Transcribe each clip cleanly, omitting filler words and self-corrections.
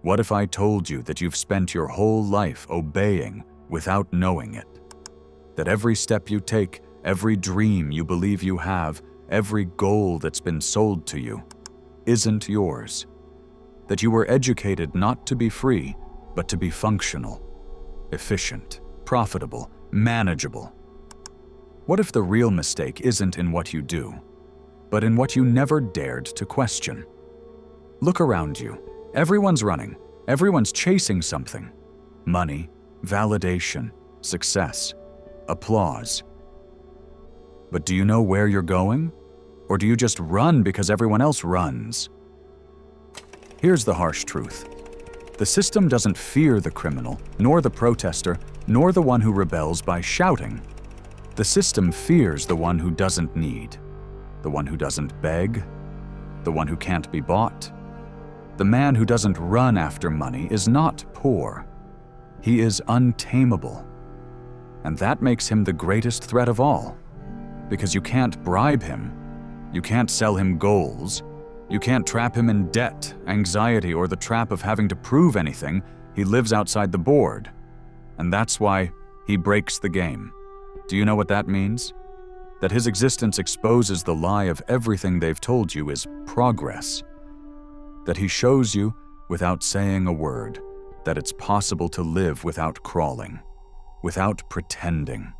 What if I told you that you've spent your whole life obeying without knowing it? That every step you take, every dream you believe you have, every goal that's been sold to you, isn't yours. That you were educated not to be free, but to be functional, efficient, profitable, manageable. What if the real mistake isn't in what you do, but in what you never dared to question? Look around you. Everyone's running. Everyone's chasing something. Money, validation, success, applause. But do you know where you're going? Or do you just run because everyone else runs? Here's the harsh truth. The system doesn't fear the criminal, nor the protester, nor the one who rebels by shouting. The system fears the one who doesn't need, the one who doesn't beg, the one who can't be bought. The man who doesn't run after money is not poor. He is untameable. And that makes him the greatest threat of all. Because you can't bribe him. You can't sell him goals. You can't trap him in debt, anxiety, or the trap of having to prove anything. He lives outside the board. And that's why he breaks the game. Do you know what that means? That his existence exposes the lie of everything they've told you is progress. That he shows you, without saying a word, that it's possible to live without crawling, without pretending,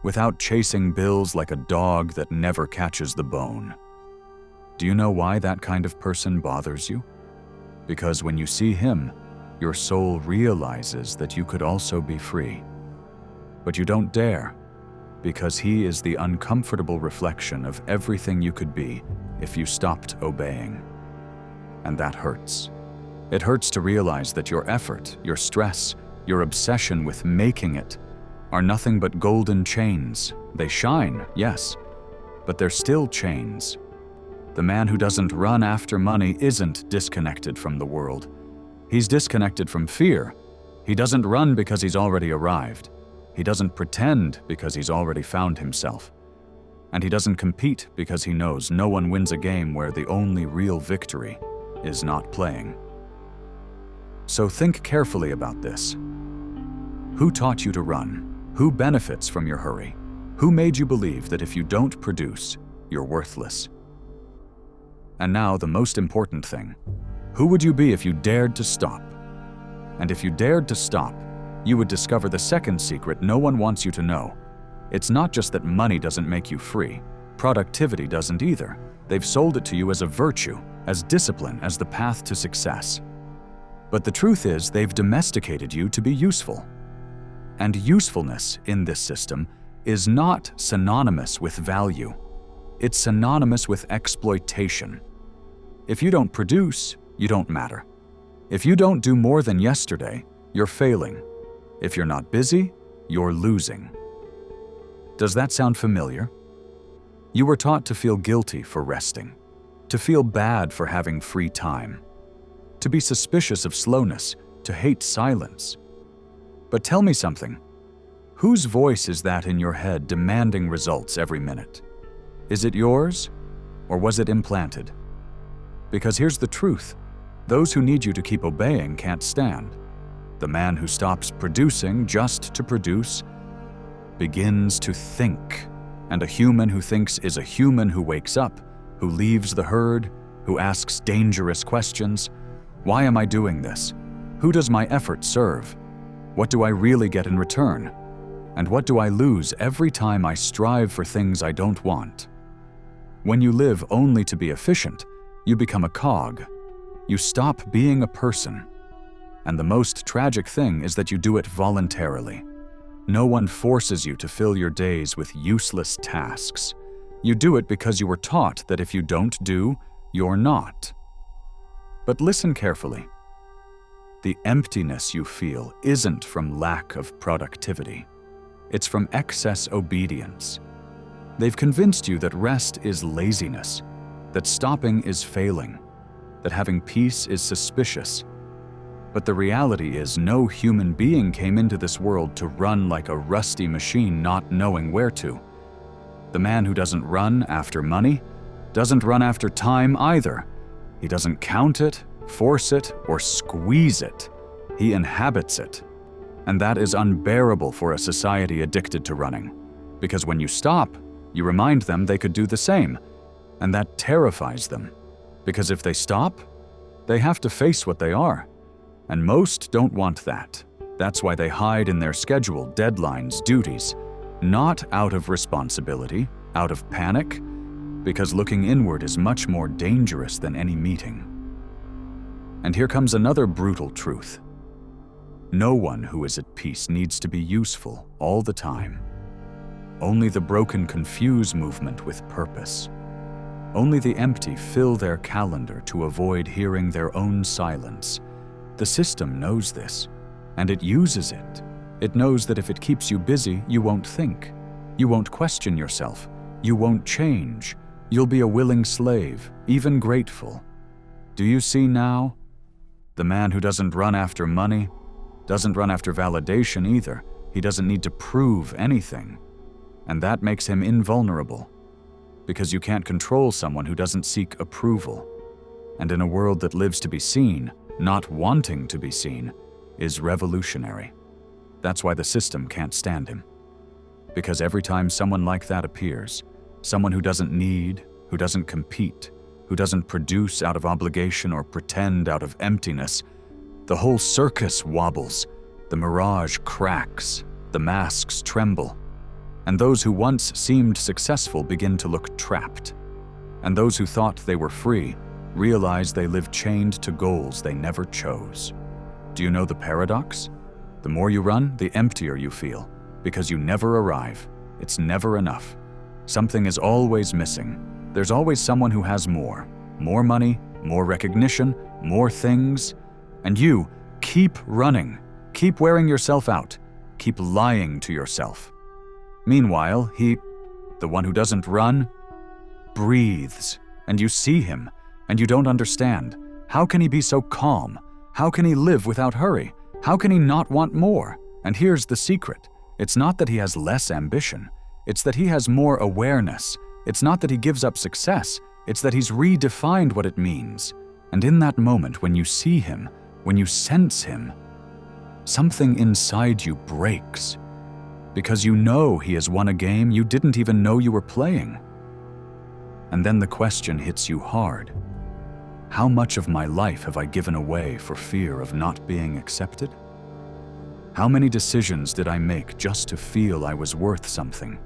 without chasing bills like a dog that never catches the bone. Do you know why that kind of person bothers you? Because when you see him, your soul realizes that you could also be free. But you don't dare, because he is the uncomfortable reflection of everything you could be if you stopped obeying. And that hurts. It hurts to realize that your effort, your stress, your obsession with making it are nothing but golden chains. They shine, yes, but they're still chains. The man who doesn't run after money isn't disconnected from the world. He's disconnected from fear. He doesn't run because he's already arrived. He doesn't pretend because he's already found himself. And he doesn't compete because he knows no one wins a game where the only real victory is not playing. So think carefully about this. Who taught you to run? Who benefits from your hurry? Who made you believe that if you don't produce, you're worthless? And now the most important thing. Who would you be if you dared to stop? And if you dared to stop, you would discover the second secret no one wants you to know. It's not just that money doesn't make you free. Productivity doesn't either. They've sold it to you as a virtue, as discipline, as the path to success. But the truth is, they've domesticated you to be useful. And usefulness in this system is not synonymous with value. It's synonymous with exploitation. If you don't produce, you don't matter. If you don't do more than yesterday, you're failing. If you're not busy, you're losing. Does that sound familiar? You were taught to feel guilty for resting, to feel bad for having free time, to be suspicious of slowness, to hate silence. But tell me something. Whose voice is that in your head demanding results every minute? Is it yours, or was it implanted? Because here's the truth. Those who need you to keep obeying can't stand. The man who stops producing just to produce begins to think. And a human who thinks is a human who wakes up, who leaves the herd, who asks dangerous questions. Why am I doing this? Who does my effort serve? What do I really get in return? And what do I lose every time I strive for things I don't want? When you live only to be efficient, you become a cog. You stop being a person. And the most tragic thing is that you do it voluntarily. No one forces you to fill your days with useless tasks. You do it because you were taught that if you don't do, you're not. But listen carefully. The emptiness you feel isn't from lack of productivity. It's from excess obedience. They've convinced you that rest is laziness, that stopping is failing, that having peace is suspicious. But the reality is no human being came into this world to run like a rusty machine not knowing where to. The man who doesn't run after money doesn't run after time either. He doesn't count it, force it, or squeeze it. He inhabits it. And that is unbearable for a society addicted to running. Because when you stop, you remind them they could do the same. And that terrifies them. Because if they stop, they have to face what they are. And most don't want that. That's why they hide in their schedule, deadlines, duties. Not out of responsibility, out of panic, because looking inward is much more dangerous than any meeting. And here comes another brutal truth. No one who is at peace needs to be useful all the time. Only the broken confuse movement with purpose. Only the empty fill their calendar to avoid hearing their own silence. The system knows this, and it uses it. It knows that if it keeps you busy, you won't think. You won't question yourself. You won't change. You'll be a willing slave, even grateful. Do you see now? The man who doesn't run after money, doesn't run after validation either. He doesn't need to prove anything. And that makes him invulnerable. Because you can't control someone who doesn't seek approval. And in a world that lives to be seen, not wanting to be seen, is revolutionary. That's why the system can't stand him. Because every time someone like that appears, someone who doesn't need, who doesn't compete, who doesn't produce out of obligation or pretend out of emptiness, the whole circus wobbles, the mirage cracks, the masks tremble, and those who once seemed successful begin to look trapped. And those who thought they were free realize they live chained to goals they never chose. Do you know the paradox? The more you run, the emptier you feel, because you never arrive. It's never enough. Something is always missing. There's always someone who has more. More money, more recognition, more things. And you keep running. Keep wearing yourself out. Keep lying to yourself. Meanwhile, he, the one who doesn't run, breathes. And you see him, and you don't understand. How can he be so calm? How can he live without hurry? How can he not want more? And here's the secret. It's not that he has less ambition. It's that he has more awareness. It's not that he gives up success. It's that he's redefined what it means. And in that moment, when you see him, when you sense him, something inside you breaks. Because you know he has won a game you didn't even know you were playing. And then the question hits you hard. How much of my life have I given away for fear of not being accepted? How many decisions did I make just to feel I was worth something?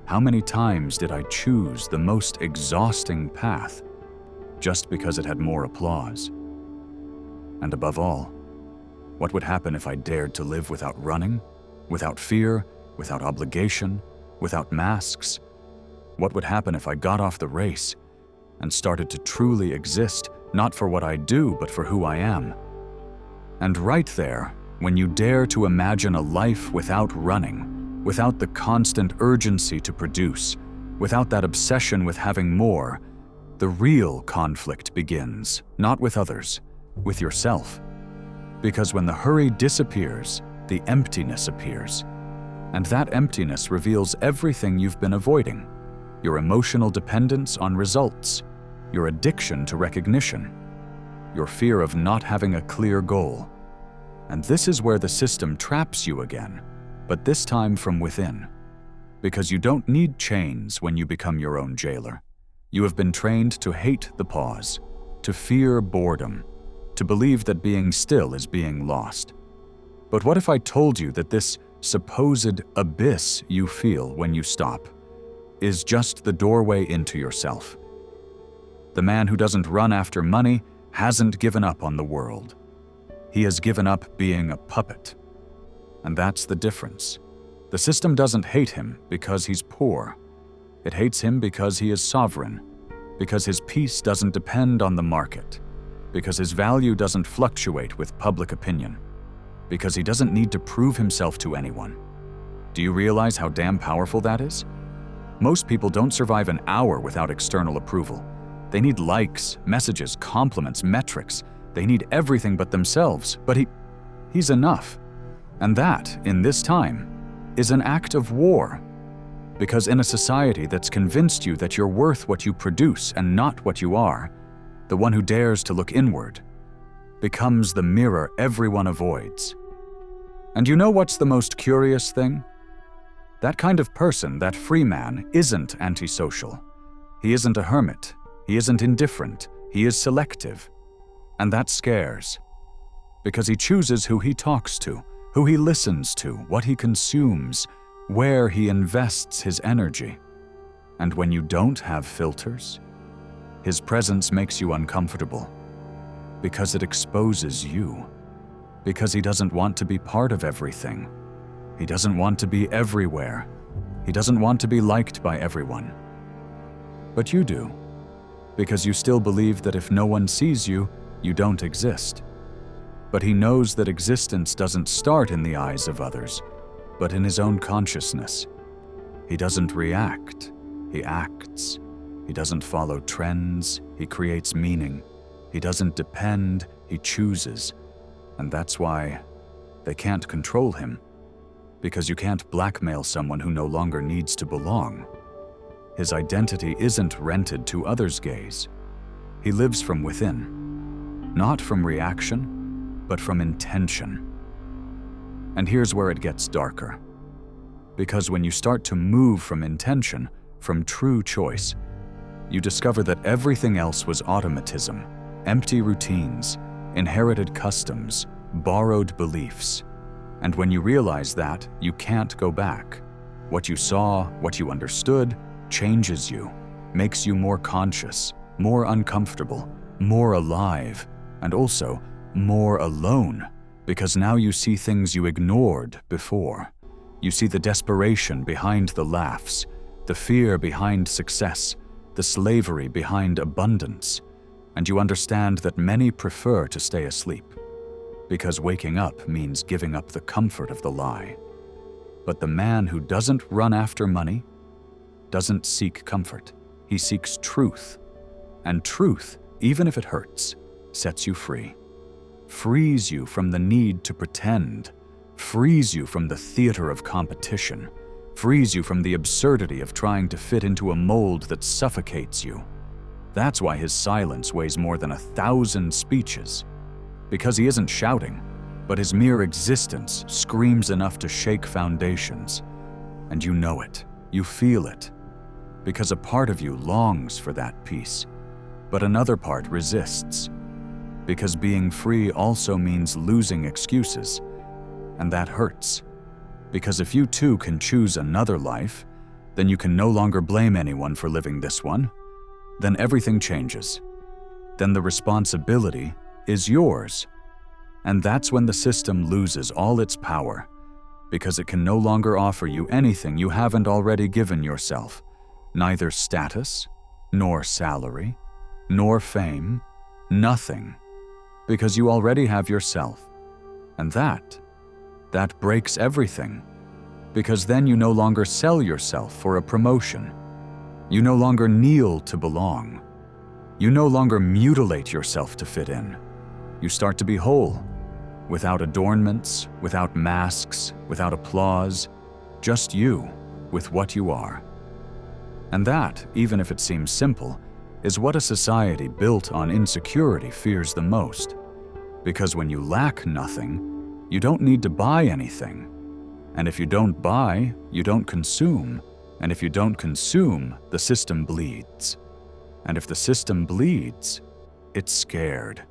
How many times did I choose the most exhausting path just because it had more applause? And above all, what would happen if I dared to live without running, without fear, without obligation, without masks? What would happen if I got off the race and started to truly exist, not for what I do, but for who I am? And right there, when you dare to imagine a life without running, without the constant urgency to produce, without that obsession with having more, the real conflict begins, not with others, with yourself. Because when the hurry disappears, the emptiness appears. And that emptiness reveals everything you've been avoiding. Your emotional dependence on results, your addiction to recognition, your fear of not having a clear goal. And this is where the system traps you again, but this time from within. Because you don't need chains when you become your own jailer. You have been trained to hate the pause, to fear boredom, to believe that being still is being lost. But what if I told you that this supposed abyss you feel when you stop is just the doorway into yourself? The man who doesn't run after money hasn't given up on the world. He has given up being a puppet. And that's the difference. The system doesn't hate him because he's poor. It hates him because he is sovereign, because his peace doesn't depend on the market, because his value doesn't fluctuate with public opinion, because he doesn't need to prove himself to anyone. Do you realize how damn powerful that is? Most people don't survive an hour without external approval. They need likes, messages, compliments, metrics. They need everything but themselves, but he's enough. And that, in this time, is an act of war. Because in a society that's convinced you that you're worth what you produce and not what you are, the one who dares to look inward, becomes the mirror everyone avoids. And you know what's the most curious thing? That kind of person, that free man, isn't antisocial. He isn't a hermit. He isn't indifferent. He is selective. And that scares. Because he chooses who he talks to, who he listens to, what he consumes, where he invests his energy. And when you don't have filters, his presence makes you uncomfortable. Because it exposes you. Because he doesn't want to be part of everything. He doesn't want to be everywhere. He doesn't want to be liked by everyone. But you do. Because you still believe that if no one sees you, you don't exist. But he knows that existence doesn't start in the eyes of others, but in his own consciousness. He doesn't react, he acts. He doesn't follow trends, he creates meaning. He doesn't depend, he chooses. And that's why they can't control him. Because you can't blackmail someone who no longer needs to belong. His identity isn't rented to others' gaze. He lives from within. Not from reaction, but from intention. And here's where it gets darker. Because when you start to move from intention, from true choice, you discover that everything else was automatism, empty routines, inherited customs, borrowed beliefs. And when you realize that, you can't go back. What you saw, what you understood, changes you, makes you more conscious, more uncomfortable, more alive, and also more alone, because now you see things you ignored before. You see the desperation behind the laughs, the fear behind success, the slavery behind abundance, and you understand that many prefer to stay asleep, because waking up means giving up the comfort of the lie. But the man who doesn't run after money doesn't seek comfort. He seeks truth. And truth, even if it hurts, sets you free. Frees you from the need to pretend. Frees you from the theater of competition. Frees you from the absurdity of trying to fit into a mold that suffocates you. That's why his silence weighs more than 1,000 speeches. Because he isn't shouting, but his mere existence screams enough to shake foundations. And you know it, you feel it. Because a part of you longs for that peace, but another part resists. Because being free also means losing excuses, and that hurts. Because if you too can choose another life, then you can no longer blame anyone for living this one. Then everything changes. Then the responsibility is yours. And that's when the system loses all its power, because it can no longer offer you anything you haven't already given yourself, neither status, nor salary, nor fame, nothing, because you already have yourself. And that breaks everything, because then you no longer sell yourself for a promotion. You no longer kneel to belong. You no longer mutilate yourself to fit in. You start to be whole, without adornments, without masks, without applause, just you with what you are. And that, even if it seems simple, is what a society built on insecurity fears the most. Because when you lack nothing, you don't need to buy anything. And if you don't buy, you don't consume. And if you don't consume, the system bleeds. And if the system bleeds, it's scared.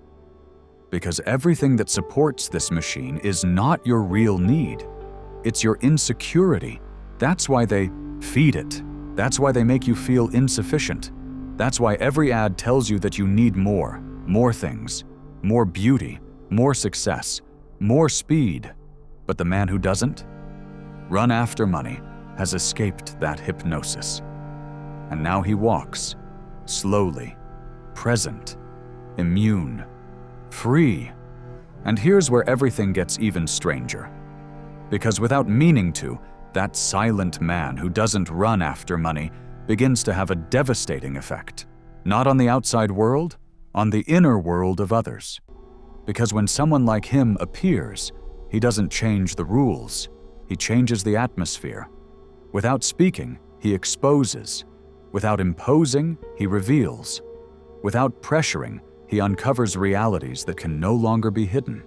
Because everything that supports this machine is not your real need. It's your insecurity. That's why they feed it. That's why they make you feel insufficient. That's why every ad tells you that you need more things, more beauty, more success, more speed. But the man who doesn't run after money has escaped that hypnosis. And now he walks, slowly, present, immune, free. And here's where everything gets even stranger. Because without meaning to, that silent man who doesn't run after money begins to have a devastating effect, not on the outside world, on the inner world of others. Because when someone like him appears, he doesn't change the rules, he changes the atmosphere. Without speaking, he exposes. Without imposing, he reveals. Without pressuring, he uncovers realities that can no longer be hidden.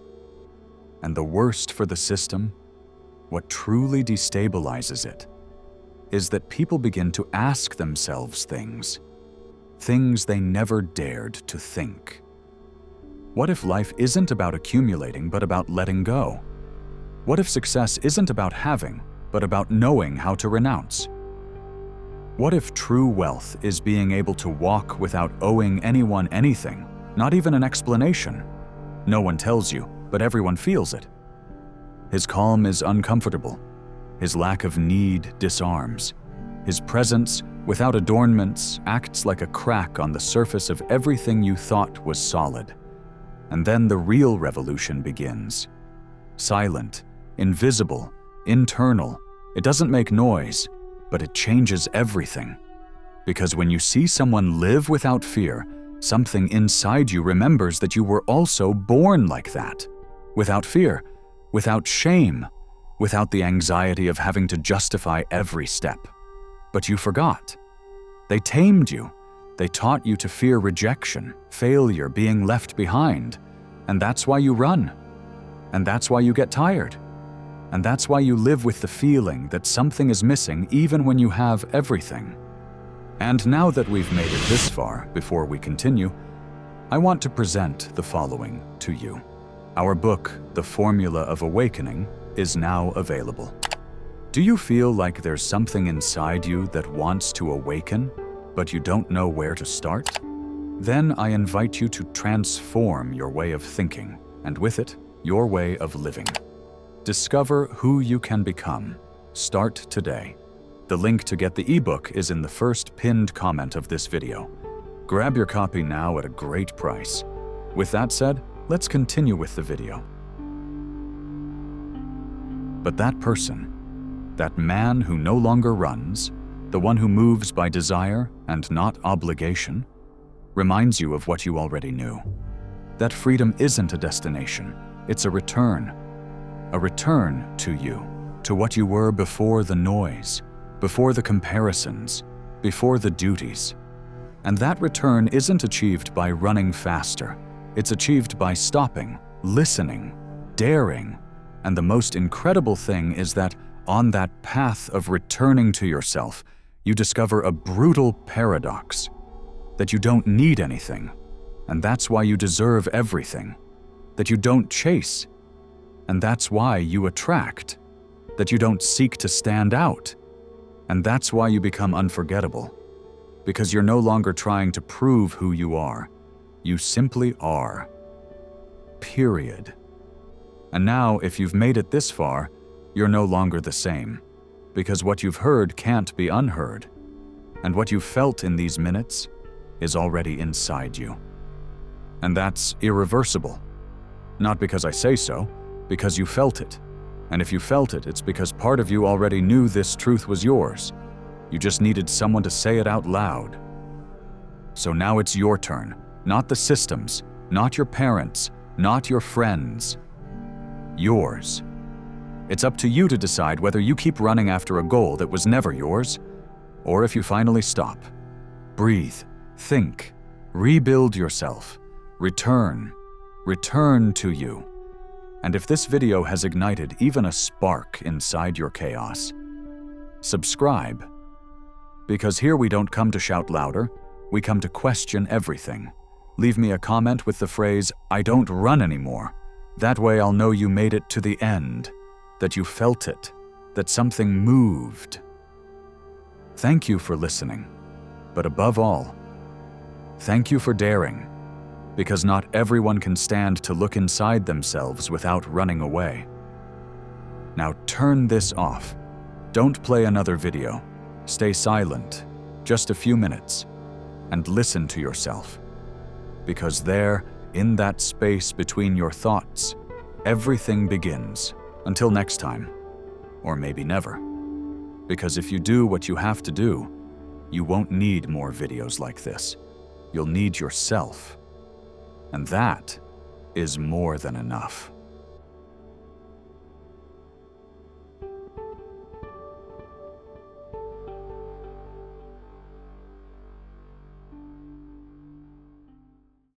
And the worst for the system, what truly destabilizes it, is that people begin to ask themselves things they never dared to think. What if life isn't about accumulating but about letting go? What if success isn't about having but about knowing how to renounce? What if true wealth is being able to walk without owing anyone anything, not even an explanation? No one tells you, but everyone feels it. His calm is uncomfortable. His lack of need disarms. His presence, without adornments, acts like a crack on the surface of everything you thought was solid. And then the real revolution begins. Silent, invisible, internal. It doesn't make noise, but it changes everything. Because when you see someone live without fear, something inside you remembers that you were also born like that. Without fear, without shame, without the anxiety of having to justify every step. But you forgot. They tamed you. They taught you to fear rejection, failure, being left behind. And that's why you run. And that's why you get tired. And that's why you live with the feeling that something is missing even when you have everything. And now that we've made it this far, before we continue, I want to present the following to you. Our book, The Formula of Awakening, is now available. Do you feel like there's something inside you that wants to awaken, but you don't know where to start? Then I invite you to transform your way of thinking, and with it, your way of living. Discover who you can become. Start today. The link to get the ebook is in the first pinned comment of this video. Grab your copy now at a great price. With that said, let's continue with the video. But that person, that man who no longer runs, the one who moves by desire and not obligation, reminds you of what you already knew. That freedom isn't a destination, it's a return. A return to you, to what you were before the noise, before the comparisons, before the duties. And that return isn't achieved by running faster. It's achieved by stopping, listening, daring. And the most incredible thing is that on that path of returning to yourself, you discover a brutal paradox. That you don't need anything, and that's why you deserve everything. That you don't chase, and that's why you attract. That you don't seek to stand out, and that's why you become unforgettable. Because you're no longer trying to prove who you are. You simply are. Period. And now, if you've made it this far, you're no longer the same. Because what you've heard can't be unheard. And what you've felt in these minutes is already inside you. And that's irreversible. Not because I say so, because you felt it. And if you felt it, it's because part of you already knew this truth was yours. You just needed someone to say it out loud. So now it's your turn, not the system's, not your parents', not your friends'. Yours. It's up to you to decide whether you keep running after a goal that was never yours, or if you finally stop. Breathe, think, rebuild yourself, return to you. And if this video has ignited even a spark inside your chaos, subscribe. Because here we don't come to shout louder, we come to question everything. Leave me a comment with the phrase, "I don't run anymore." That way I'll know you made it to the end, that you felt it, that something moved. Thank you for listening, but above all, thank you for daring, because not everyone can stand to look inside themselves without running away. Now turn this off. Don't play another video. Stay silent, just a few minutes, and listen to yourself. Because there, in that space between your thoughts, everything begins. Until next time, or maybe never. Because if you do what you have to do, you won't need more videos like this. You'll need yourself. And that is more than enough.